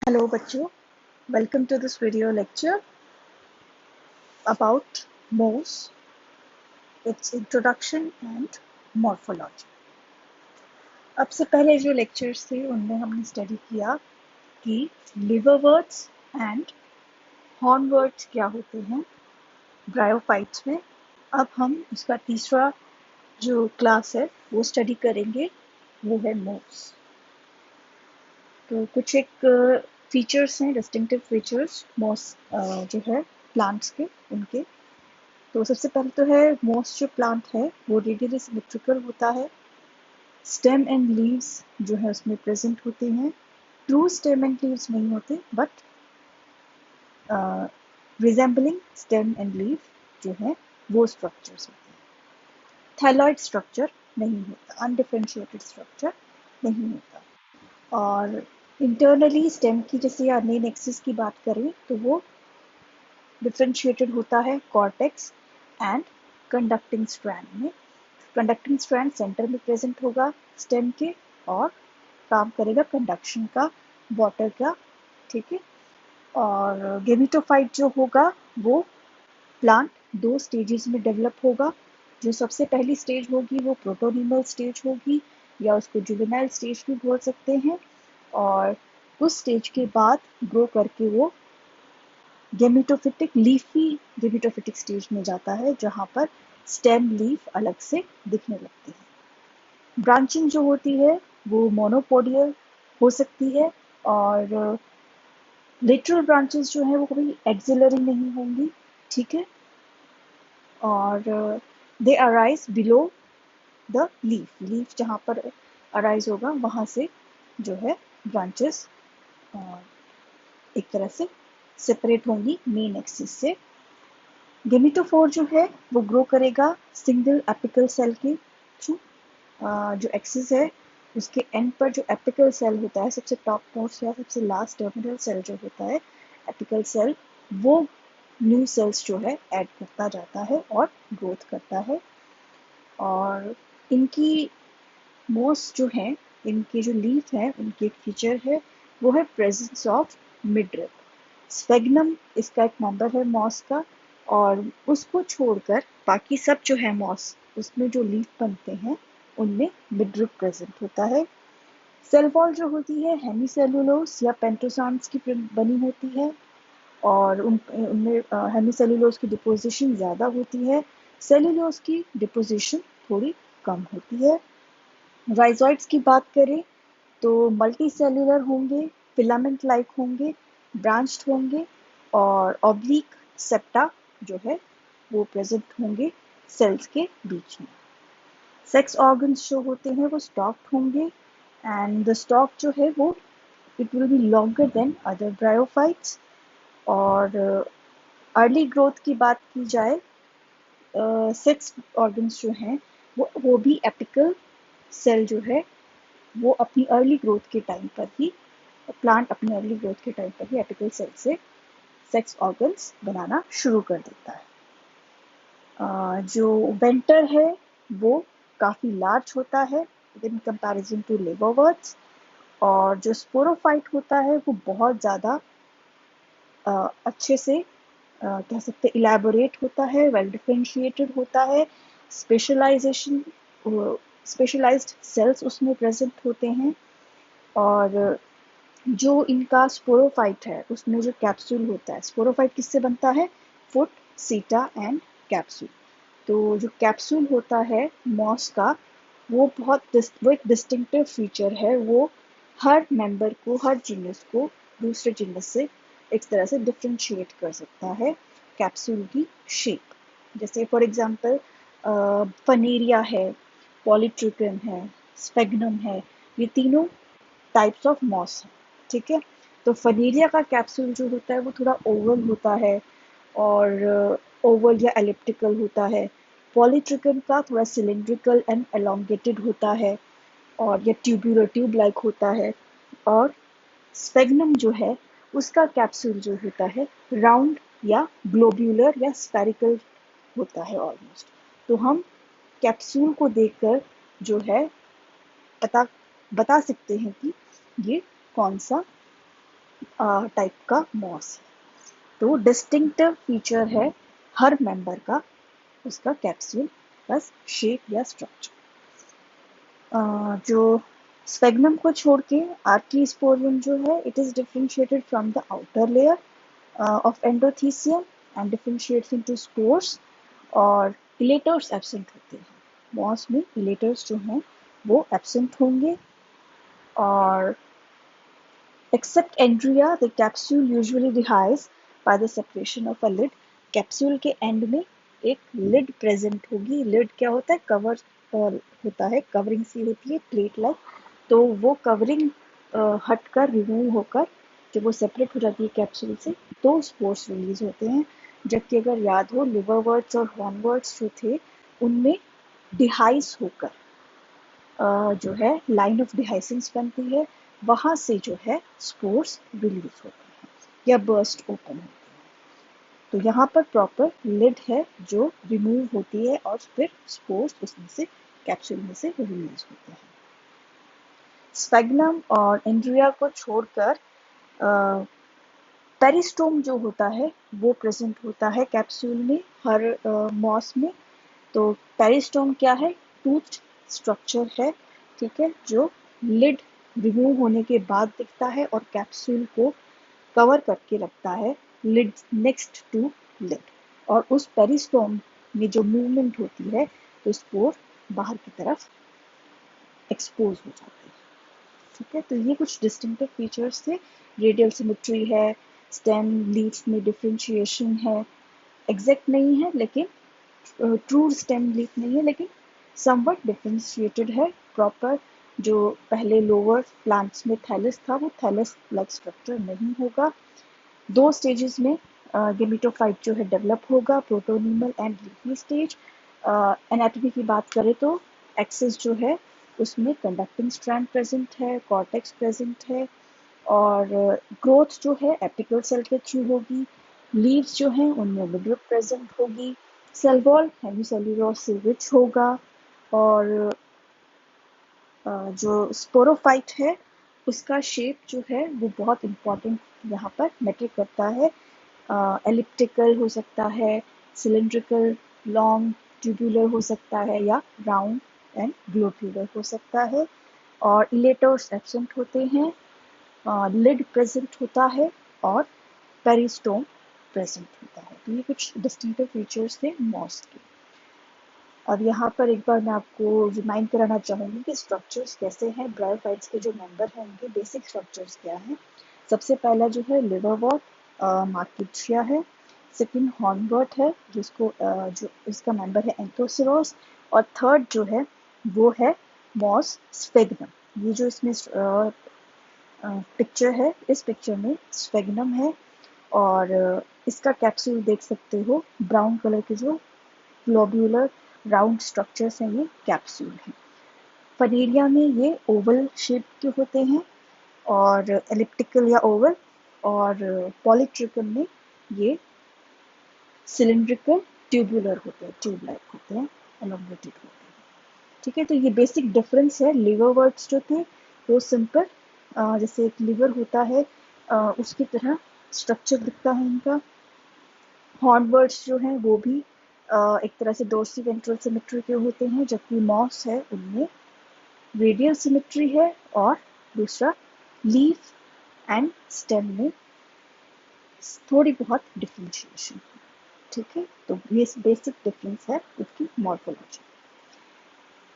Hello बच्चों, welcome to this video lecture about moss, its introduction and morphology. अब से पहले जो lectures थे उनमें हमने study किया कि liverworts and hornworts क्या होते हैं bryophytes में. अब हम उसका तीसरा जो क्लास है वो स्टडी करेंगे, वो है moss. तो कुछ एक फीचर्स हैं, डिस्टिंक्टिव फीचर्स moss जो है प्लांट्स के उनके. तो सबसे पहले तो है मोस्ट जो प्लांट है वो रेडियली सिमेट्रिकल होता है. स्टेम एंड लीव्स जो है उसमें प्रेजेंट होते हैं. ट्रू स्टेम एंड लीव्स नहीं होते but resembling stem and leave जो है वो स्ट्रक्चर्स होते हैं. थाइलॉइड स्ट्रक्चर नहीं होता, अनडिफरेंशिएटेड स्ट्रक्चर नहीं होता. और इंटरनली स्टेम की जैसे मेन एक्सिस की बात करें तो वो डिफरेंशिएटेड होता है कॉर्टेक्स एंड कंडक्टिंग स्ट्रैंड में. कंडक्टिंग स्ट्रैंड सेंटर में प्रेजेंट होगा स्टेम के और काम करेगा कंडक्शन का, वाटर का. ठीक है. और गेमिटोफाइट जो होगा वो प्लांट दो स्टेजेस में डेवलप होगा. जो सबसे पहली स्टेज होगी वो प्रोटोनिमल स्टेज होगी या उसको जुवेनाइल स्टेज भी बोल सकते हैं. और उस स्टेज के बाद ग्रो करके वो गेमिटोफिटिक लीफी गेमिटोफिटिक स्टेज में जाता है जहाँ पर स्टेम लीफ अलग से दिखने लगती है. ब्रांचिंग जो होती है वो मोनोपोडियल हो सकती है और लेटरल ब्रांचेस जो है वो कभी एक्सिलरी नहीं होंगी. ठीक है. और दे arise below the leaf. Leaf जहाँ पर अराइज होगा वहाँ से जो है ब्रांचेस एक तरह से सेपरेट होंगी मेन एक्सिस से. गेमिटोफोर जो है वो ग्रो करेगा सिंगल एपिकल सेल के थ्रू. जो एक्सिस है उसके एंड पर जो एपिकल सेल होता है, सबसे टॉप मोस्ट या सबसे लास्ट टर्मिनल सेल जो होता है एपिकल सेल, वो न्यू सेल्स जो है ऐड करता जाता है और ग्रोथ करता है. और इनकी मोस्ट जो है, इनके जो लीफ है उनकी एक फीचर है वो है प्रेजेंस ऑफ मिडरिप. स्फेग्नम इसका एक मेंबर है मॉस का और उसको छोड़कर बाकी सब जो है मॉस उसमें जो लीफ बनते हैं उनमें मिडरिप प्रेजेंट होता है. सेल वॉल जो होती है हेमीसेलुलोज या पेंटोसान्स की बनी होती है और उनमें हेमीसेलुलोज की डिपोजिशन ज़्यादा होती है, सेलुलोज की डिपोजिशन थोड़ी कम होती है. राइजोइड्स की बात करें तो मल्टी सेलुलर होंगे, फिलामेंट लाइक होंगे, ब्रांच्ड होंगे और ऑब्लिक सेप्टा जो है वो प्रेजेंट होंगे सेल्स के बीच में. सेक्स ऑर्गन्स जो होते हैं वो स्टॉक्ड होंगे एंड द स्टॉक जो है वो it will be longer than other bryophytes. और अर्ली ग्रोथ की बात की जाए, सेक्स ऑर्गन्स जो हैं वो भी एपिकल सेल जो है वो अपनी अर्ली ग्रोथ के टाइम पर ही, प्लांट अपनी अर्ली ग्रोथ के टाइम पर ही एपिकल सेल से सेक्स ऑर्गन्स बनाना शुरू कर देता है. जो वेंटर है वो काफ़ी लार्ज होता है इन कंपैरिजन टू लिवरवर्ट्स. और जो स्पोरोफाइट होता है वो बहुत ज़्यादा अच्छे से कह सकते इलेबोरेट होता है, वेल डिफरेंशिएटेड होता है. स्पेशलाइजेशन, स्पेशलाइज्ड सेल्स उसमें प्रेजेंट होते हैं. और जो इनका स्पोरोफाइट है उसमें जो कैप्सूल होता है, स्पोरोफाइट किससे बनता है? फुट, सीटा एंड कैप्सूल. तो जो कैप्सूल होता है मॉस का वो वो एक डिस्टिंक्टिव फीचर है. वो हर मेंबर को, हर जीनस को दूसरे जीनस से एक तरह से डिफ्रेंशिएट कर सकता है कैप्सूल की शेप. जैसे फॉर एग्जांपल फनेरिया है, पॉलीट्रिकन है, स्फेग्नम है, ये तीनों टाइप्स ऑफ मॉस हैं. ठीक है. तो फनेरिया का कैप्सूल जो होता है वो थोड़ा ओवल होता है और ओवल या एलिप्टिकल होता है. पॉलीट्रिकन का थोड़ा सिलिंड्रिकल एंड एलोंगेटेड होता है और ये ट्यूबुलर ट्यूब लाइक होता है. और स्फेग्नम जो है उसका कैप्सूल जो होता है राउंड या ग्लोब्यूलर या स्फेरिकल होता है ऑलमोस्ट. तो हम कैप्सूल को देखकर जो है बता सकते हैं कि ये कौन सा टाइप का मॉस है। तो डिस्टिंक्टिव फीचर है हर मेंबर का उसका कैप्सूल प्लस शेप या स्ट्रक्चर। जो स्फेग्नम को छोड़ के आर्कीस्पोरियम जो है it is differentiated from the outer layer of endothecium and differentiates into spores, और इलेटर्स एब्सेंट होते हैं। मॉस में इलेटर्स जो हैं वो एब्सेंट होंगे। और except Andrea, the capsule usually dehisces by the separation of a lid. Capsule के एंड में एक लिड प्रेजेंट होगी। लिड क्या होता है? कवर होता है, कवरिंग सी होती है प्लेट लाइक। तो वो कवरिंग हटकर रिमूव होकर जब वो सेपरेट हो जाती है कैप्सूल से तो स्पोर्स रिलीज होते हैं। जबकि अगर याद हो लिवरवर्ट्स और हॉर्नवर्ट्स जो थे उनमें डिहाइस होकर जो है लाइन ऑफ डिहाइसेंस बनती है, वहां से जो है स्पोर्स रिलीज होते हैं या बर्स्ट ओपन होते हैं। तो यहाँ पर प्रॉपर लिड है जो रिमूव होती है और फिर स्पोर्स उसमें से कैप्सूल में से रिलीज होते हैं। स्फेग्नम और एंड्रिया को छोड़कर पेरिस्टोम जो होता है वो प्रेजेंट होता है कैप्सूल में हर मॉस में। तो पेरिस्टोम क्या है? टूथ स्ट्रक्चर है, ठीक है, जो लिड रिमूव होने के बाद दिखता है और कैप्सूल को कवर करके रखता है लिड नेक्स्ट टू लिड। और उस पेरिस्टोम में जो मूवमेंट होती है तो स्पोर बाहर की तरफ एक्सपोज हो जाते हैं। ठीक है, तो ये कुछ डिस्टिंक्टिव फीचर्स थे। रेडियल सिमेट्री है, स्टेम लीव्स में डिफरेंशिएशन है, एग्जैक्ट नहीं है लेकिन ट्रू स्टेम लीफ नहीं है लेकिन समवट डिफरेंशिएटेड है। प्रॉपर जो पहले लोअर प्लांट्स में थैलस था वो थैलस लाइक स्ट्रक्चर नहीं होगा। दो स्टेजेस में गेमिटोफाइट जो है डेवलप होगा, प्रोटोनीमल एंड लीफी स्टेज। एनाटॉमी की बात करें तो एक्सिस जो है उसमें कंडक्टिंग स्ट्रैंड प्रेजेंट है, कॉर्टेक्स प्रेजेंट है, और ग्रोथ जो है एपिकल सेल के थ्रू होगी। लीव्स जो हैं उनमें मिडल प्रेजेंट होगी। सेल वॉल हेमिसेल्यूलोज से रिच होगा। और जो स्पोरोफाइट है उसका शेप जो है वो बहुत इम्पोर्टेंट यहाँ पर मैटर करता है। एलिप्टिकल हो सकता है, सिलिंड्रिकल, लॉन्ग, ट्यूबुलर हो सकता है या राउंड एंड ग्लोब्यूलर हो सकता है। और इलेटर्स एब्सेंट होते हैं, लिड प्रेजेंट होता है और पेरिस्टोम प्रेजेंट होता है। तो ये कुछ डिस्टिंक्टिव फीचर्स थे मॉस के। अब यहाँ पर एक बार मैं आपको रिमाइंड कराना चाहूँगी कि स्ट्रक्चर्स कैसे हैं, ब्रायोफाइट्स के जो मेंबर हैं उनके बेसिक स्ट्रक्चर्स क्या हैं। सबसे पहला जो है लिवरवॉर्ट मार्किट्रिया है। सेकंड हॉर्नवर्ट है जिसको जो इसका मेंबर है एंथोसिरोस। और थर्ड जो है वो है मॉस स्फेग्नम। ये जो इसमें पिक्चर है इस पिक्चर में स्फेग्नम है और इसका कैप्सूल देख सकते हो, ब्राउन कलर के जो ग्लोब्यूलर राउंड स्ट्रक्चर्स हैं ये कैप्सूल हैं। फनेरिया में ये ओवल शेप के होते हैं और एलिप्टिकल या ओवल, और पॉलीट्रिकम में ये सिलिंड्रिकल ट्यूबुलर होते हैं, ट्यूब लाइक होते हैं, एलोंगेटेड होते हैं। ठीक है, तो ये बेसिक डिफरेंस है। लिवरवर्ट्स जो थे वो सिंपल जैसे एक लिवर होता है उसकी तरह स्ट्रक्चर दिखता है इनका। हॉर्नवर्ड्स जो हैं वो भी एक तरह से डोर्सी वेंट्रल सिमेट्री के होते हैं, जबकि मॉस है उनमें रेडियल सिमेट्री है और दूसरा लीफ एंड स्टेम में थोड़ी बहुत डिफरेंशिएशन है। ठीक है, तो ये बेसिक डिफरेंस है उसकी मॉर्फोलॉजी।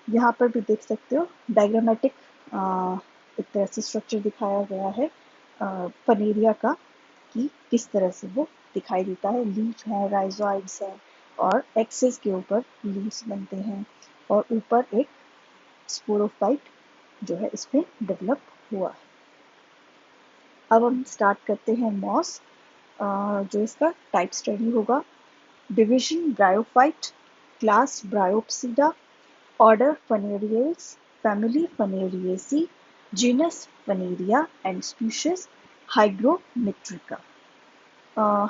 यहाँ पर भी देख सकते हो डायग्रामेटिक एक तरह से स्ट्रक्चर दिखाया गया है फनेरिया का कि किस तरह से वो दिखाई देता है। लीफ है, राइजोइड्स है और एक्सिस के ऊपर लीव्स बनते हैं और ऊपर एक स्पोरोफाइट जो है इसमें डेवलप हुआ है। अब हम स्टार्ट करते हैं मॉस, जो इसका टाइप स्टडी होगा। Division bryophyte, class bryopsida, order funariales, family funariaceae, genus funaria and species hygrometrica.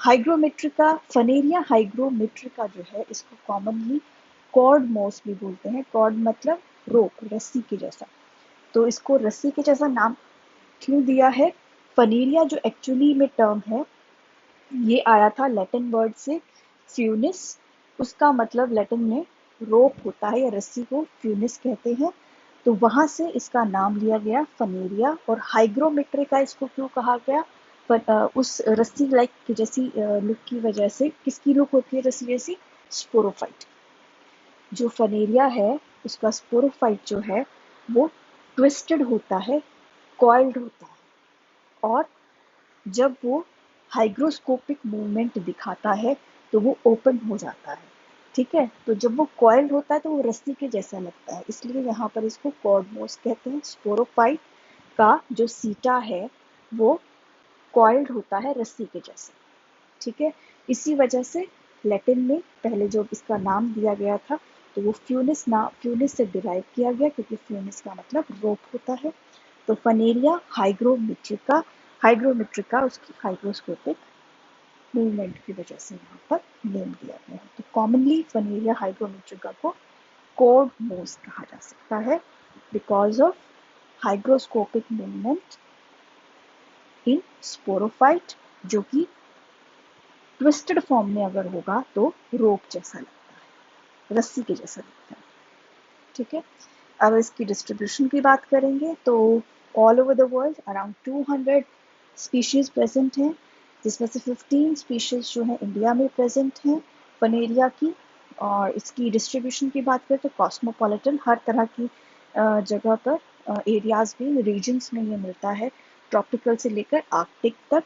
Hygrometrica, funaria hygrometrica जो है इसको कॉमनली कॉर्ड मॉस भी बोलते हैं। कॉर्ड मतलब रोप, रस्सी के जैसा। तो इसको रस्सी के जैसा नाम क्यों दिया है? फनेरिया जो एक्चुअली में टर्म है, ये आया था लैटिन वर्ड से फ्यूनिस। उसका मतलब लैटिन में रोप होता है या रस्सी को फ्यूनिस कहते हैं। तो वहां से इसका नाम लिया गया फनेरिया। और हाइग्रोमेट्रिका इसको क्यों कहा गया? उस रस्सी लाइक जैसी लुक की वजह से। किसकी लुक होती है रस्सी जैसी? स्पोरोफाइट। जो फनेरिया है उसका स्पोरोफाइट जो है वो ट्विस्टेड होता है, कॉइल्ड होता है। और जब वो हाइग्रोस्कोपिक मूवमेंट दिखाता है तो वो ओपन हो जाता है। ठीक है, तो जब वो कॉइल्ड होता है तो वो रस्सी के जैसा लगता है, इसलिए यहाँ पर इसको कॉर्डमोस कहते हैं। स्पोरोफाइट का जो सीटा है वो कॉइल्ड होता है रस्सी के जैसे। ठीक है, इसी वजह से लैटिन में पहले जो इसका नाम दिया गया था तो वो फ्यूनिस से डिराइव किया गया, क्योंकि फ्यूनिस का मतलब रोप होता है। तो फनेरिया हाइग्रोमेट्रिका, उसकी हाइग्रोस्कोपिक मूवमेंट की वजह से यहाँ पर नेम दिया गया है। तो कॉमनली फनेरिया हाइग्रोमेट्रिका को कोड मोस कहा जा सकता है because of hygroscopic movement in sporophyte, जो कि ट्विस्टेड फॉर्म में अगर होगा तो रोप जैसा लगता है, रस्सी के जैसा लगता है। ठीक है, अब इसकी डिस्ट्रीब्यूशन की बात करेंगे तो all over the world around 200 species present हैं, जिसमें से 15 स्पीशीज जो है इंडिया में प्रेजेंट हैं फनेरिया की। और इसकी डिस्ट्रीब्यूशन की बात करें तो कॉस्मोपॉलिटन, हर तरह की जगह पर एरियाज में, रीजन्स में ये मिलता है, ट्रॉपिकल से लेकर आर्कटिक तक।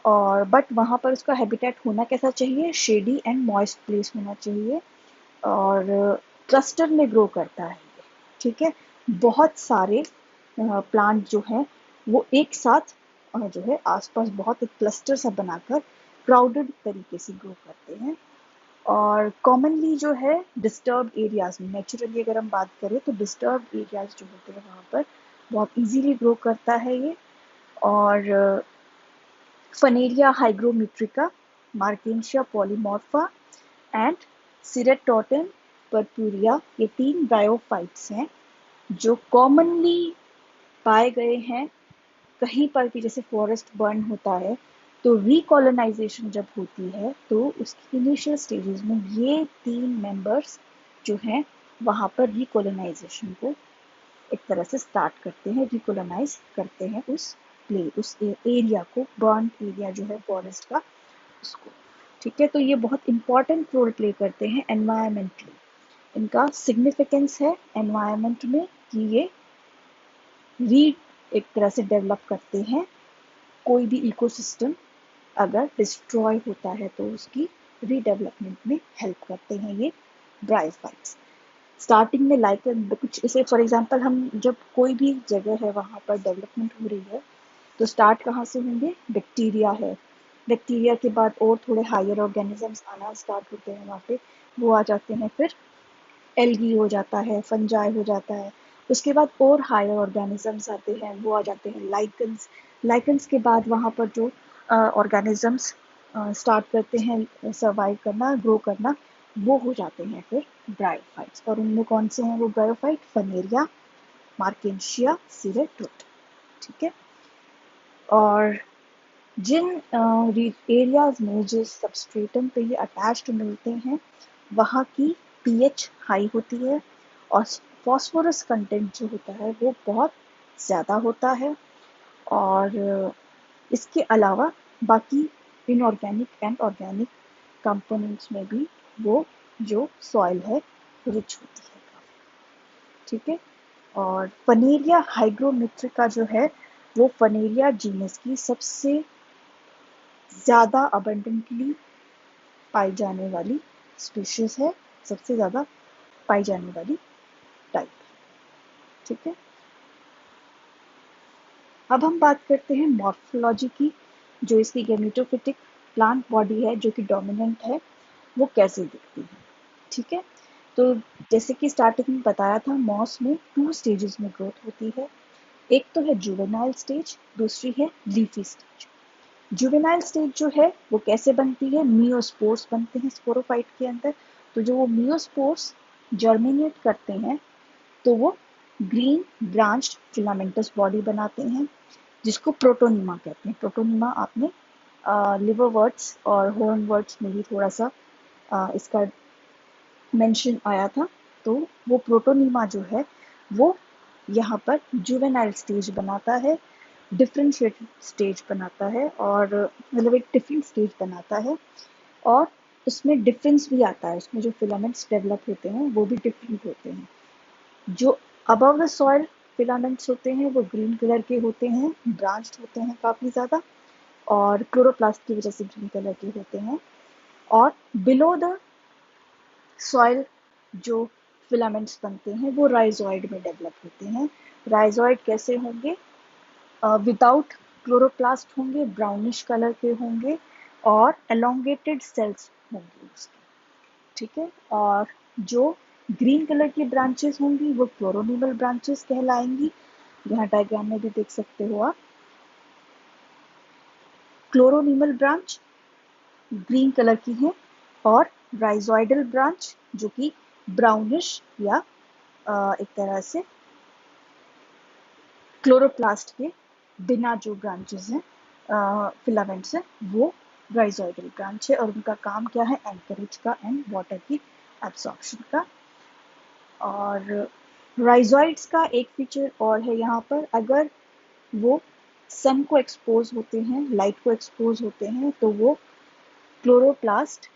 और बट वहाँ पर उसका हैबिटेट होना कैसा चाहिए? शेडी एंड मॉइस्ट प्लेस होना चाहिए। और क्लस्टर में ग्रो करता है। ठीक है, बहुत सारे प्लांट जो हैं वो एक साथ जो है आसपास बहुत एक क्लस्टर सा बनाकर क्राउडेड तरीके से ग्रो करते हैं। और कॉमनली जो है डिस्टर्ब एरियाज में, नेचुरली अगर हम बात करें तो डिस्टर्ब एरियाज जो होते हैं वहाँ पर बहुत इजीली ग्रो करता है ये। और फनेरिया हाइग्रोमेट्रिका, मार्केंशिया पॉलीमॉर्फा एंड सिरेटोटन परपुरिया, ये 3 ब्रायोफाइट्स हैं जो कॉमनली पाए गए हैं कहीं पर भी। जैसे फॉरेस्ट बर्न होता है तो रिकॉलोनाइजेशन जब होती है तो उसकी इनिशियल स्टेजेस में ये 3 मेंबर्स जो हैं वहाँ पर रिकॉलोनाइजेशन को एक तरह से स्टार्ट करते हैं, रिकॉलोनाइज करते हैं उस एरिया को, बर्न एरिया जो है फॉरेस्ट का, उसको। ठीक है, तो ये बहुत इंपॉर्टेंट रोल प्ले करते हैं एनवायरमेंटली। इनका सिग्निफिकेंस है एनवायरमेंट में कि ये री एक तरह से डेवलप करते हैं। कोई भी इकोसिस्टम अगर डिस्ट्रॉय होता है तो उसकी रीडेवलपमेंट में हेल्प करते हैं ये ब्रायोफाइट्स। स्टार्टिंग में लाइकन कुछ इसे फॉर एग्जांपल, हम जब कोई भी जगह है वहाँ पर डेवलपमेंट हो रही है तो स्टार्ट कहाँ से होंगे? बैक्टीरिया है, बैक्टीरिया के बाद और थोड़े हायर ऑर्गेनिजम्स आना स्टार्ट होते हैं वहाँ पे, वो आ जाते हैं। फिर एल्गी हो जाता है, फंजाई हो जाता है। उसके बाद और हायर ऑर्गेनिजम्स आते हैं, वो आ जाते हैं लाइकन्स। लाइकन्स के बाद वहाँ पर जो ऑर्गेनिजम्स स्टार्ट करते हैं सर्वाइव करना, ग्रो करना, वो हो जाते हैं फिर ब्रायोफाइट्स। और उनमें कौन से हैं वो ब्रायोफाइट? फनेरिया, मार्केंशिया, सिरेटोट। ठीक है, और जिन एरियाज में जिस सबस्ट्रेटम पे ये अटैच्ड मिलते हैं वहाँ की पीएच हाई होती है और फास्फोरस कंटेंट जो होता है वो बहुत ज़्यादा होता है। और इसके अलावा बाकी इनऑर्गेनिक एंड ऑर्गेनिक कंपोनेंट्स में भी वो जो सॉइल है रिच होती है। ठीक है, और फनेरिया हाइग्रोमेट्रिका जो है वो फनेरिया जीनस की सबसे ज़्यादा अबंडेंटली पाई जाने वाली स्पीशीज है, सबसे ज़्यादा पाई जाने वाली टाइप। ठीक है, अब हम बात करते हैं मॉर्फोलॉजी की। जो इसकी गेमेटोफिटिक प्लांट बॉडी है जो कि डोमिनेंट है, वो कैसे दिखती है। ठीक है, तो जैसे कि स्टार्टिंग में बताया था, मॉस में 2 स्टेजेस में ग्रोथ होती है। एक तो है जुवेनाइल स्टेज, दूसरी है लीफी स्टेज। जुवेनाइल स्टेज जो है वो कैसे बनती है? मियोस्पोर्स बनते हैं स्पोरोफाइट के अंदर। तो जो वो मियोस्पोर्स जर्मिनेट करते हैं तो वो ग्रीन ब्रांच्ड फिलामेंटस बॉडी बनाते हैं। जिसको प्रोटोनिमा कहते हैं। प्रोटोनिमा आपने लिवरवर्ट्स और हॉर्नवर्ट्स में भी थोड़ा सा इसका मेंशन आया था। तो वो प्रोटोनिमा जो है वो यहाँ पर जुवेनाइल स्टेज बनाता है, डिफरेंशिएटेड स्टेज बनाता है, और मतलब एक डिफरेंट स्टेज बनाता है, और उसमें डिफरेंस भी आता है। उसमें जो फिलामेंट्स डेवलप होते हैं वो भी डिफरेंट होते हैं। जो अबव द सॉइल फिलामेंट्स होते हैं वो ग्रीन कलर के होते हैं, ब्रांच्ड होते हैं काफ़ी ज़्यादा, और क्लोरोप्लास्ट की वजह से ग्रीन कलर के होते हैं। और बिलो द सॉइल जो फिलामेंट्स बनते हैं वो राइजोइड में डेवलप होते हैं। राइजोइड कैसे होंगे? विदाउट क्लोरोप्लास्ट होंगे, ब्राउनिश कलर के होंगे, और एलोंगेटेड सेल्स होंगे उसके, ठीक है। और जो ग्रीन कलर की ब्रांचेस होंगी वो क्लोरोनिमल ब्रांचेस कहलाएंगी। यहाँ डायग्राम में भी देख सकते हो आप, क्लोरोनिमल ब्रांच ग्रीन कलर की है, और राइजोइडल ब्रांच जो कि ब्राउनिश या एक तरह से क्लोरोप्लास्ट के बिना जो ब्रांचेस हैं, फिलामेंट्स हैं, वो राइजोइडल ब्रांच है, और उनका काम क्या है? एंकरेज का एंड वाटर की एब्सॉर्प्शन का। और राइजोइड्स का एक फीचर और है यहाँ पर, अगर वो सन को एक्सपोज होते हैं, लाइट को एक्सपोज होते हैं, तो वो क्लोरोप्लास्ट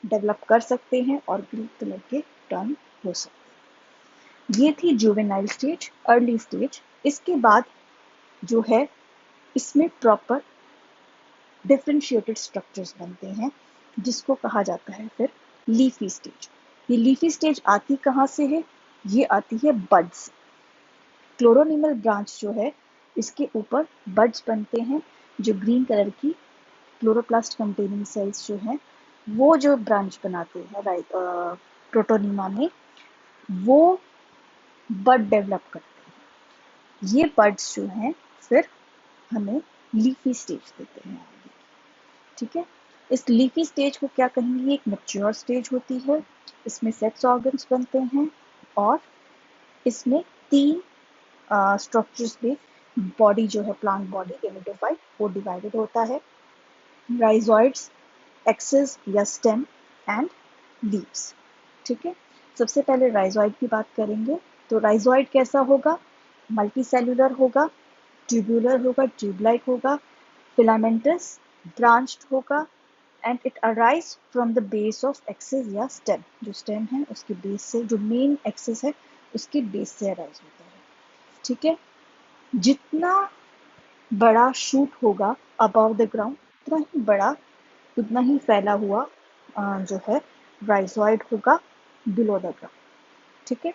डेवलप कर सकते हैं और ग्रीन कलर के टर्न हो सकते हैं। ये थी जुवेनाइल स्टेज, अर्ली स्टेज। इसके बाद जो है इसमें प्रॉपर डिफरेंशिएटेड स्ट्रक्चर्स बनते हैं, जिसको कहा जाता है फिर लीफी स्टेज। ये लीफी स्टेज आती कहाँ से है? ये आती है बड्स। क्लोरोनिमल ब्रांच जो है इसके ऊपर बड्स बनते हैं, जो ग्रीन कलर की क्लोरोप्लास्ट कंटेनिंग सेल्स जो हैं वो जो ब्रांच बनाते हैं प्रोटोनिमा में, वो बड डेवलप करते हैं। ये बड्स जो हैं फिर हमें लीफी स्टेज देते हैं आगे, ठीक है। इस लीफी स्टेज को क्या कहेंगे? एक मैच्योर स्टेज होती है। इसमें सेक्स ऑर्गन्स बनते हैं, और इसमें 3 स्ट्रक्चर्स में बॉडी जो है, प्लांट बॉडी गेमेटोफाइट, वो डिवाइडेड होता है। राइजोइड्स, एक्सेस या स्टेम, एंड लीव्स, ठीक है। सबसे पहले राइजोइड की बात करेंगे। तो राइजोइड कैसा होगा? मल्टीसेल्युलर होगा, ट्यूबुलर होगा, ट्यूब-लाइक होगा, फिलामेंटस, ब्रांच्ड होगा, and it arise from the base of axis या स्टेम। जो स्टेम है उसके बेस से, जो मेन एक्सिस है उसके बेस से अराइज होता है, ठीक है। जितना बड़ा शूट होगा अबव द ग्राउंड, उतना ही बड़ा, उतना ही फैला हुआ जो है राइजोइड होगा बिलो द ग्राउंड, ठीक है।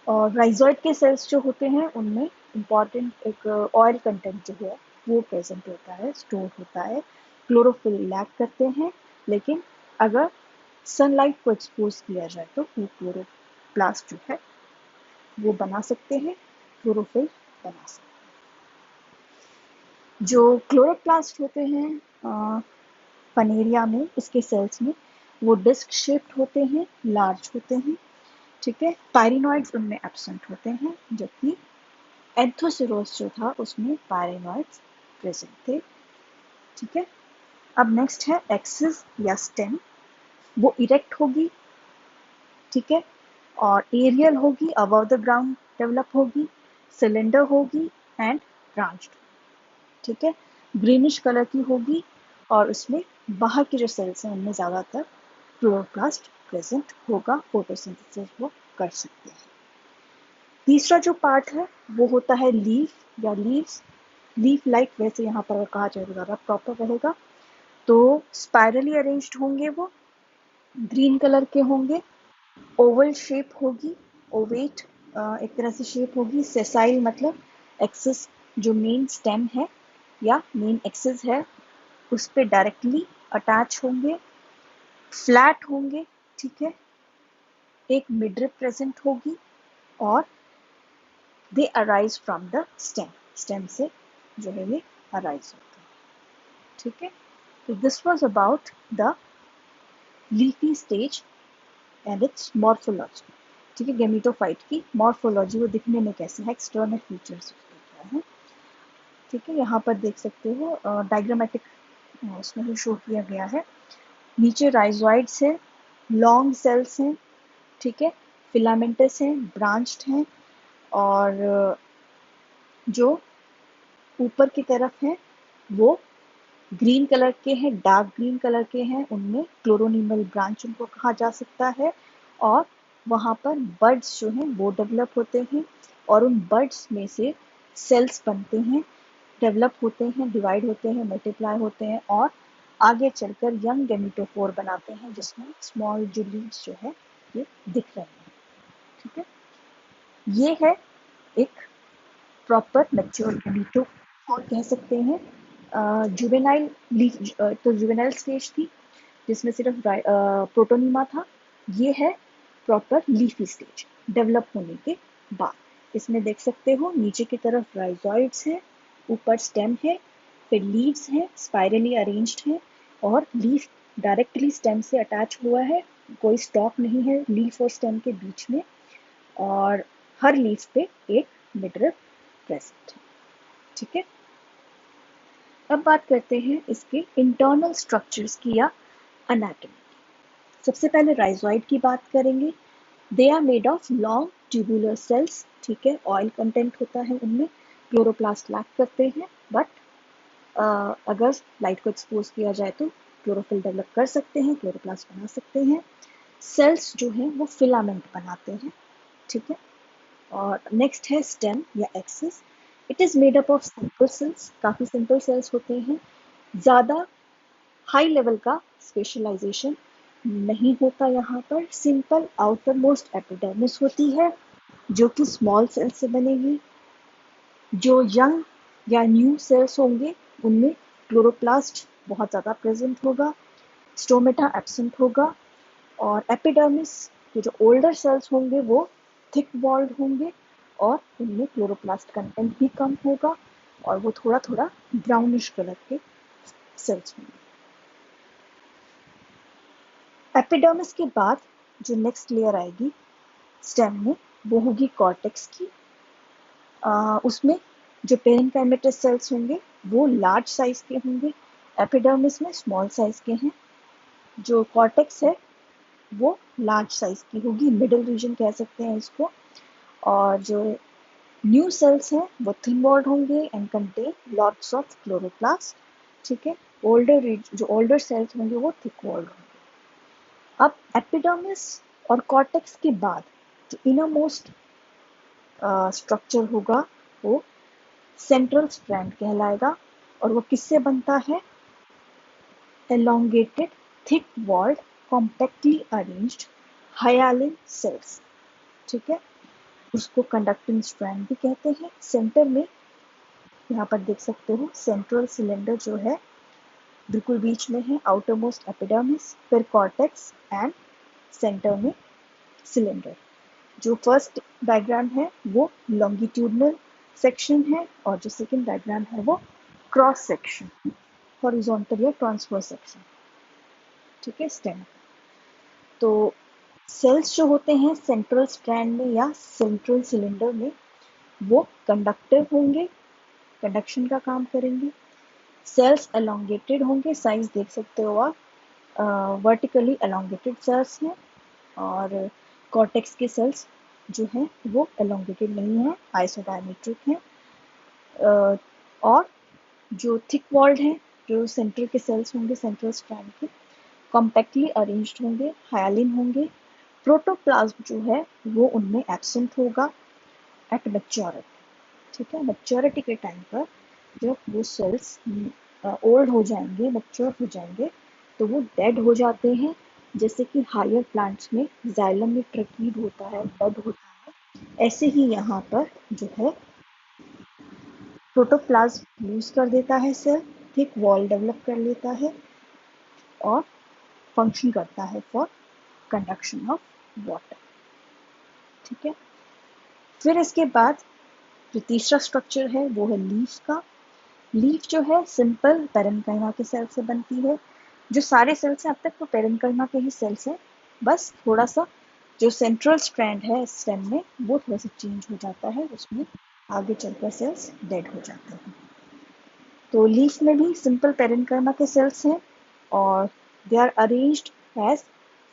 और राइजोइड के सेल्स जो होते हैं उनमें इम्पॉर्टेंट एक ऑयल कंटेंट जो है वो प्रेजेंट होता है, स्टोर होता है। क्लोरोफिल लैक करते हैं, लेकिन अगर सनलाइट को एक्सपोज किया जाए तो वो क्लोरोप्लास्ट जो है वो बना सकते हैं, क्लोरोफिल बना सकते हैं। जो क्लोरोप्लास्ट होते हैं फनेरिया में, इसके सेल्स में, वो डिस्क शेप्ड होते हैं, लार्ज होते हैं, ठीक है। पायरिनॉइड्स उनमें एब्सेंट होते हैं, जबकि एंथोसिरोस जो था उसमें पायरिनॉइड्स प्रेजेंट थे, ठीक है। अब नेक्स्ट है एक्सिस या स्टेम। वो इरेक्ट होगी, ठीक है, और एरियल होगी, अबव द ग्राउंड डेवलप होगी, सिलेंडर होगी, एंड ब्रांच्ड, ठीक है। ग्रीनिश कलर की होगी, और उसमें बाहर के जो सेल्स हैं उनमें ज़्यादातर क्लोरोप्लास्ट प्रेजेंट होगा, फोटोसिंथेसिस वो कर सकते हैं। तीसरा जो पार्ट है वो होता है लीफ या लीव्स। लीफ लाइक, वैसे यहाँ पर कहा जाए तो ज़्यादा प्रॉपर रहेगा। तो स्पाइरली अरेंज्ड होंगे, वो ग्रीन कलर के होंगे, ओवल शेप होगी, ओवेट एक तरह से शेप होगी, सेसाइल मतलब एक्सिस जो मेन स्टेम है या मेन एक्सिस है उस पे डायरेक्टली अटैच होंगे, फ्लैट होंगे, ठीक है। एक मिडरिप प्रेजेंट होगी, और दे arise from the stem, stem से जो है ये अराइज होते हैं, ठीक है। तो this was about the leafy stage and it's morphology, ठीक है। गेमिटोफाइट की मॉर्फोलॉजी, वो दिखने में कैसे है, एक्सटर्नल फीचर्स उसके क्या है। ठीक है, यहाँ पर देख सकते हो डायग्रामेटिक उसमें ही शो किया गया है। नीचे राइजोइड्स है, लॉन्ग सेल्स हैं, ठीक है, फिलामेंटस हैं, ब्रांच्ड हैं, और जो ऊपर की तरफ है वो ग्रीन कलर के हैं, डार्क ग्रीन कलर के हैं, उनमें क्लोरोनिमल ब्रांच उनको कहा जा सकता है। और वहाँ पर बड्स जो हैं वो डेवलप होते हैं, और उन बड्स में से सेल्स बनते हैं, डेवलप होते हैं, डिवाइड होते हैं, मल्टीप्लाई होते हैं, और आगे चलकर यंग गेमिटोफोर बनाते हैं, जिसमें स्मॉल जो लीव्स जो है ये दिख रहे हैं। ठीक है, ये है एक प्रॉपर मैच्योर गेमिटोफोर कह सकते हैं। जुवेनाइल लीफ तो जुवेनाइल स्टेज थी जिसमें सिर्फ प्रोटोनीमा था। ये है प्रॉपर लीफी स्टेज डेवलप होने के बाद। इसमें देख सकते हो नीचे की तरफ राइजोइड्स है, ऊपर स्टेम है, फिर लीव्स हैं, स्पाइरली अरेंज्ड हैं, और लीफ डायरेक्टली स्टेम से अटैच हुआ है, कोई स्टॉक नहीं है लीफ और स्टेम के बीच में, और हर लीफ पे एक मिडरल प्रेजेंट है। ठीक है, अब बात करते हैं इसके इंटरनल स्ट्रक्चर्स की या एनाटॉमी। सबसे पहले राइजोइड की बात करेंगे। They are made of long tubular cells, ठीक है, ऑयल कंटेंट होता है उनमें, क्लोरोप्लास्ट लैक करते हैं, बट अगर लाइट को एक्सपोज किया जाए तो क्लोरोफिल डेवलप कर सकते हैं, क्लोरोप्लास्ट बना सकते हैं। सेल्स जो हैं वो फिलामेंट बनाते हैं। ठीक है, और नेक्स्ट है स्टेम या axis. It is made up of simple cells, काफी सिंपल सेल्स होते हैं, ज्यादा हाई लेवल का स्पेशलाइजेशन नहीं होता यहाँ पर। सिंपल आउटर मोस्ट एपिडर्मिस होती है जो कि स्मॉल सेल से बनेगी। जो यंग या न्यू सेल्स होंगे उनमें क्लोरोप्लास्ट बहुत ज़्यादा प्रेजेंट होगा, स्टोमेटा एब्सेंट होगा, और एपिडर्मिस के जो ओल्डर सेल्स होंगे वो थिक वॉल्ड होंगे, और उनमें क्लोरोप्लास्ट कंटेंट भी कम होगा, और वो थोड़ा थोड़ा ब्राउनिश कलर के सेल्स होंगे। एपिडर्मिस के बाद जो नेक्स्ट लेयर आएगी स्टेम में वो होगी कॉर्टेक्स की। उसमें जो पेरेन्काइमेटस सेल्स होंगे वो लार्ज साइज के होंगे, एपिडर्मिस में स्मॉल साइज के हैं। जो कॉर्टेक्स है वो लार्ज साइज की होगी, मिडिल रीजन कह सकते हैं इसको। और जो न्यू सेल्स हैं वो थिन वॉल्ड होंगे and contain lots of chloroplast. ठीक है, जो ओल्डर सेल्स होंगे वो थिक वॉल्ड होंगे। अब एपिडर्मिस और कॉर्टेक्स के बाद जो इनर मोस्ट स्ट्रक्चर होगा वो सेंट्रल स्ट्रैंड कहलाएगा, और वो किससे बनता है? elongated thick walled compactly arranged hyaline cells। ठीक है, उसको कंडक्टिंग स्ट्रैंड भी कहते हैं। सेंटर में यहाँ पर देख सकते हो सेंट्रल सिलेंडर जो है बिल्कुल बीच में है, आउटर मोस्ट एपिडर्मिस, फिर कॉर्टेक्स एंड सेंटर में सिलेंडर। जो फर्स्ट डायग्राम है वो लॉन्गिट्यूडनल सेक्शन है, और जो सेकंड डायग्राम है वो क्रॉस सेक्शन, हॉरिजॉन्टल या ट्रांसवर्स सेक्शन। ठीक है, स्टेम। तो सेल्स जो होते हैं सेंट्रल स्ट्रैंड में या सेंट्रल सिलेंडर में वो कंडक्टिव होंगे, कंडक्शन का काम करेंगे। सेल्स एलोंगेटेड होंगे, साइज देख सकते हो आप, वर्टिकली एलोंगेटेड सेल्स हैं, और कॉर्टेक्स के सेल्स जो हैं वो एलोंगेटेड नहीं है, आइसोडायमेट्रिक हैं। और जो थिक वॉल्ड हैं, जो सेंट्रल के सेल्स होंगे सेंट्रल स्ट्रैंड के, कॉम्पैक्टली अरेंज्ड होंगे, हायालिन होंगे। प्रोटोप्लाज्म जो है वो उनमें एब्सेंट होगा एट मैच्योरिटी। ठीक है, मैच्योरिटी के टाइम पर जब वो सेल्स ओल्ड हो जाएंगे, मैच्योर हो जाएंगे, तो वो डेड हो जाते हैं। जैसे कि हायर प्लांट्स में जाइलम में ट्रकीड होता है, डेड होता है, ऐसे ही यहाँ पर जो है प्रोटोप्लाज्म लूज कर देता है सेल, थिक वॉल डेवलप कर लेता है, और फंक्शन करता है फॉर कंडक्शन ऑफ वाटर। ठीक है, फिर इसके बाद जो तीसरा स्ट्रक्चर है वो है लीफ का। लीफ जो है सिंपल पेरेन्काइमा के सेल से बनती है। जो सारे सेल्स हैं अब तक वो पेरेन्काइमा के ही सेल्स हैं, बस थोड़ा सा जो सेंट्रल स्ट्रैंड है स्टेम में वो थोड़ा सा चेंज हो जाता है, उसमें आगे चलकर सेल्स डेड हो जाते हैं। तो लीफ में भी सिंपल पेरेन्काइमा के सेल्स हैं और they are arranged as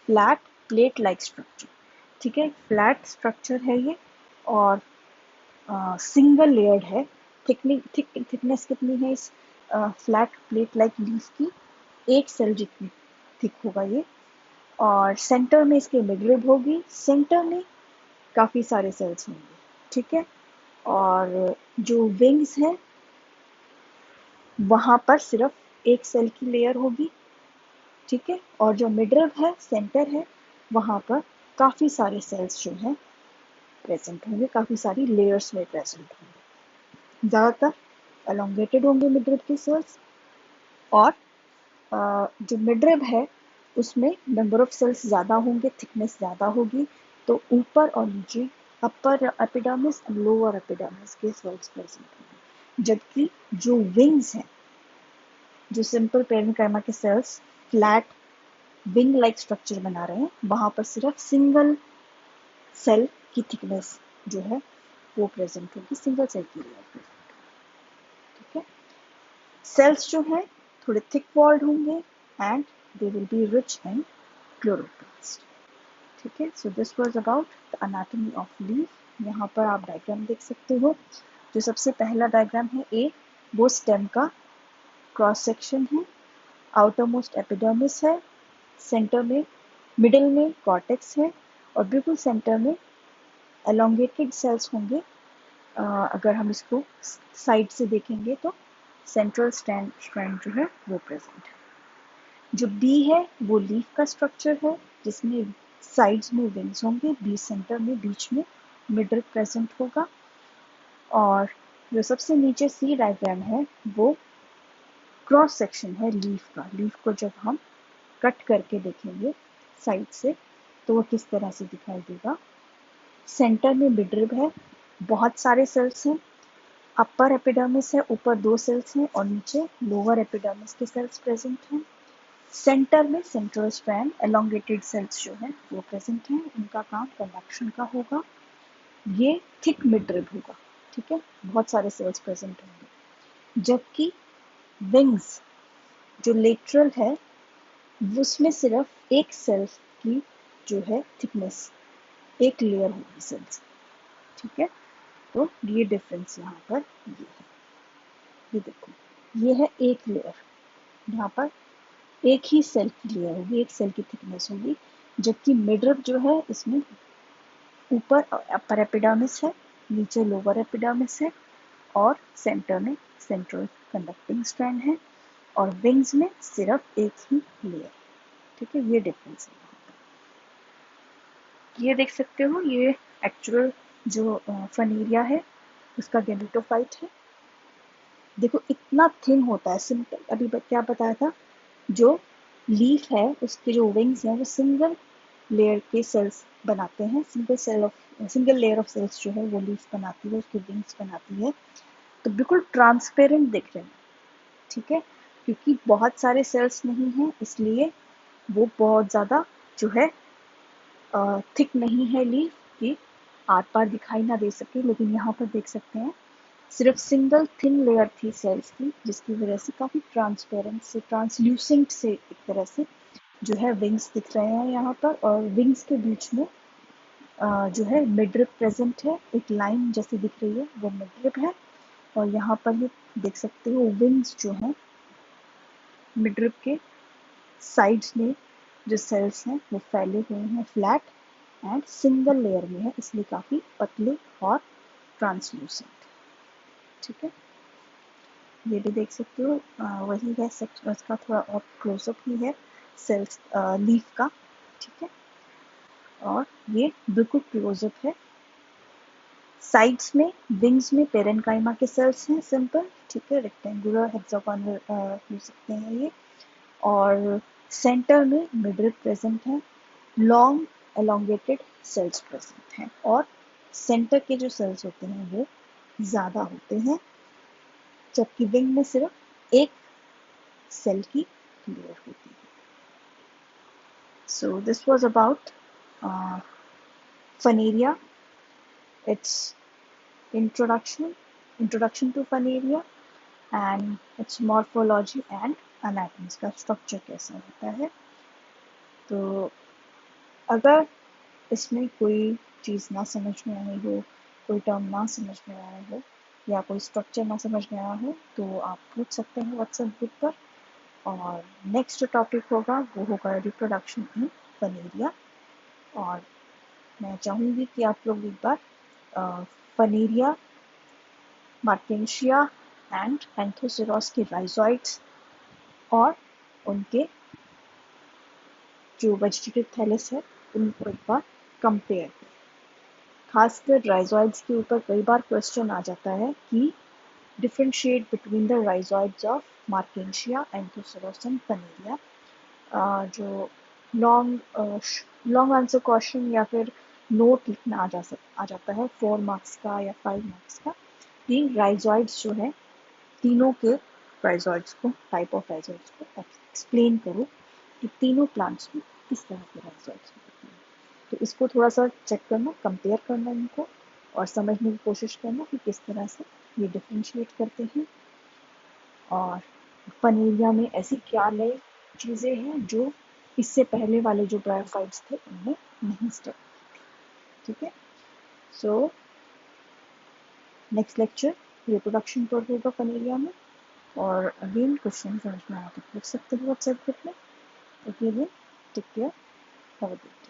flat plate like structure. ठीक है, फ्लैट स्ट्रक्चर है ये और सिंगल लेयर्ड है। थिकनेस कितनी है इस फ्लैट प्लेट लाइक लीफ की? 1 सेल जितनी थिक होगा ये। और सेंटर में इसके मिडरिब होगी, सेंटर में काफ़ी सारे सेल्स होंगे। ठीक है, और जो विंग्स हैं वहाँ पर सिर्फ 1 सेल की लेयर होगी। ठीक है, और जो मिडरिब है, सेंटर है, वहाँ पर काफ़ी सारे सेल्स जो हैं प्रेजेंट होंगे, काफ़ी सारी लेयर्स में प्रेजेंट होंगे। ज़्यादातर एलोंगेटेड होंगे मिडरिब के सेल्स और जो मिडरिब है उसमें नंबर ऑफ सेल्स ज़्यादा होंगे, थिकनेस ज़्यादा होगी, तो ऊपर और नीचे अपर एपिडर्मिस और लोअर एपिडर्मिस के सेल्स प्रेजेंट होंगे। जबकि जो विंग्स हैं, जो सिंपल पेरेन्काइमा के cells flat wing like structure बना रहे हैं, वहाँ पर सिर्फ सिंगल सेल की थिकनेस जो है वो प्रेजेंट होगी, सिंगल सेल की लेयर प्रेजेंट होगी। ठीक है, सेल्स जो हैं थोड़े थिक वॉल्ड होंगे and they will be rich in chloroplast. ठीक है, so this was about the anatomy of leaf. यहाँ पर आप डायग्राम देख सकते हो। जो सबसे पहला डायग्राम है ए, वो स्टेम का क्रॉस सेक्शन है। आउटर मोस्ट एपिडर्मिस है, सेंटर में मिडिल में कॉर्टेक्स है और बिल्कुल सेंटर में एलोंगेटेड सेल्स होंगे। अगर हम इसको साइड से देखेंगे तो सेंट्रल स्ट्रैंड जो है वो प्रेजेंट है। जो बी है वो लीफ का स्ट्रक्चर है जिसमें साइड्स में विंग्स होंगे, बी सेंटर में बीच में मिडल प्रेजेंट होगा। और जो सबसे नीचे सी डायग्राम है वो क्रॉस सेक्शन है लीफ का। लीफ को जब हम कट करके देखेंगे साइड से तो वो किस तरह से दिखाई देगा। सेंटर में मिडरिब है, बहुत सारे सेल्स हैं। अपर एपिडर्मिस है, ऊपर 2 सेल्स हैं और नीचे लोअर एपिडर्मिस के सेल्स प्रेजेंट हैं। सेंटर में सेंट्रल स्ट्रैंड एलोंगेटेड सेल्स जो है वो प्रेजेंट हैं, उनका काम कंडक्शन का होगा। ये थिक मिडरिब होगा। ठीक है, बहुत सारे सेल्स प्रेजेंट होंगे। जबकि विंग्स जो लेटरल है उसमें सिर्फ 1 सेल की जो है थिकनेस, 1 लेयर होगी सेल्स। ठीक है, तो ये डिफरेंस यहाँ पर ये है। ये देखो, ये है 1 लेयर, यहाँ पर एक ही सेल की लेयर होगी, 1 सेल की थिकनेस होगी। जबकि मिडरिब जो है इसमें ऊपर अपर एपिडर्मिस है, नीचे लोअर एपिडर्मिस है और सेंटर में सेंट्रल कंडक्टिंग स्ट्रैंड है और विंग्स में सिर्फ एक ही लेयर। ठीक है, ये डिफरेंस है। ये देख सकते हो, ये एक्चुअल जो फनीरिया है उसका गेमेटोफाइट है। देखो इतना थिन होता है, सिंपल अभी क्या बताया था, जो लीफ है उसके जो विंग्स हैं वो सिंगल लेयर के सेल्स बनाते हैं। सिंगल लेयर ऑफ सेल्स जो है वो लीफ बनाती है, उसके विंग्स बनाती है। तो बिल्कुल ट्रांसपेरेंट दिख रहे हैं। ठीक है, क्योंकि बहुत सारे सेल्स नहीं हैं इसलिए वो बहुत ज़्यादा जो है थिक नहीं है लीफ की, आर पार दिखाई ना दे सके। लेकिन यहाँ पर देख सकते हैं सिर्फ सिंगल थिन लेयर थी सेल्स की, जिसकी वजह से काफ़ी ट्रांसपेरेंट से ट्रांसल्यूसेंट से एक तरह से जो है विंग्स दिख रहे हैं यहाँ पर। और विंग्स के बीच में जो है मिडरिब प्रेजेंट है, एक लाइन जैसी दिख रही है वो मिडरिब है। और यहाँ पर ये देख सकते हो विंग्स जो हैं मिडरिब के साइड्स में जो सेल्स हैं वो फैले हुए हैं फ्लैट एंड सिंगल लेयर में है, इसलिए काफ़ी पतले और ट्रांसल्यूसेंट। ठीक है, ये भी देख सकते हो वही है, उसका थोड़ा और क्लोजअप ही है सेल्स लीफ का। ठीक है, और ये बिल्कुल क्लोजअप है। साइड्स में विंग्स में पेरेन्काइमा के सेल्स हैं सिंपल। ठीक है, रेक्टेंगुलर हेक्सागोनल हो सकते हैं ये। और सेंटर में मिडरिब प्रेजेंट है, लॉन्ग एलोंगेटेड सेल्स प्रेजेंट हैं और सेंटर के जो सेल्स होते हैं वो ज़्यादा होते हैं, जबकि विंग में सिर्फ एक सेल की लेयर होती है। So this was about funaria, it's introduction to Fanaria, and it's morphology and anatomy, इसका स्ट्रक्चर कैसा होता है। तो अगर इसमें कोई चीज़ ना समझ में आई हो, कोई टर्म ना समझ में आया हो या कोई स्ट्रक्चर ना समझ में आया हो तो आप पूछ सकते हैं व्हाट्सएप ग्रुप पर। और नेक्स्ट जो टॉपिक होगा वो होगा रिप्रोडक्शन इन फनेरिया। और मैं चाहूँगी कि आप लोग एक बार फनेरिया, मार्केंशिया एंड एंथोसेरोस के राइजोइड्स और उनके जो वेजिटेटिव थैलस है उनको एक बार कंपेयर करें। खासकर राइजोइड्स के ऊपर कई बार क्वेश्चन आ जाता है कि differentiate between the rhizoids of Markensia, Anthoceros and Paneria। जो लॉन्ग आंसर क्वेश्चन या फिर नोट लिखना आ जाता है 4 मार्क्स का या 5 मार्क्स का, कि राइजोइड्स जो है तीनों के राइजोइड्स को, टाइप ऑफ राइजोइड्स को एक्सप्लेन करो कि तीनों प्लांट्स में किस तरह के राइजोइड्स होते हैं। तो इसको थोड़ा सा चेक करना, कंपेयर करना इनको और समझने की कोशिश करना कि किस तरह से ये डिफ्रेंशिएट करते हैं और फनेरिया में ऐसी क्या नई चीज़ें हैं जो इससे पहले वाले जो ब्रायोफाइट्स थे उनमें नहीं स्टडी थी। ठीक है, सो नेक्स्ट लेक्चर रिप्रोडक्शन पर होगा फनेरिया में। और अगेन क्वेश्चन समझ में आया तो पूछ सकते हो व्हाट्सएप ग्रुप में। Okay, take care, have a good day.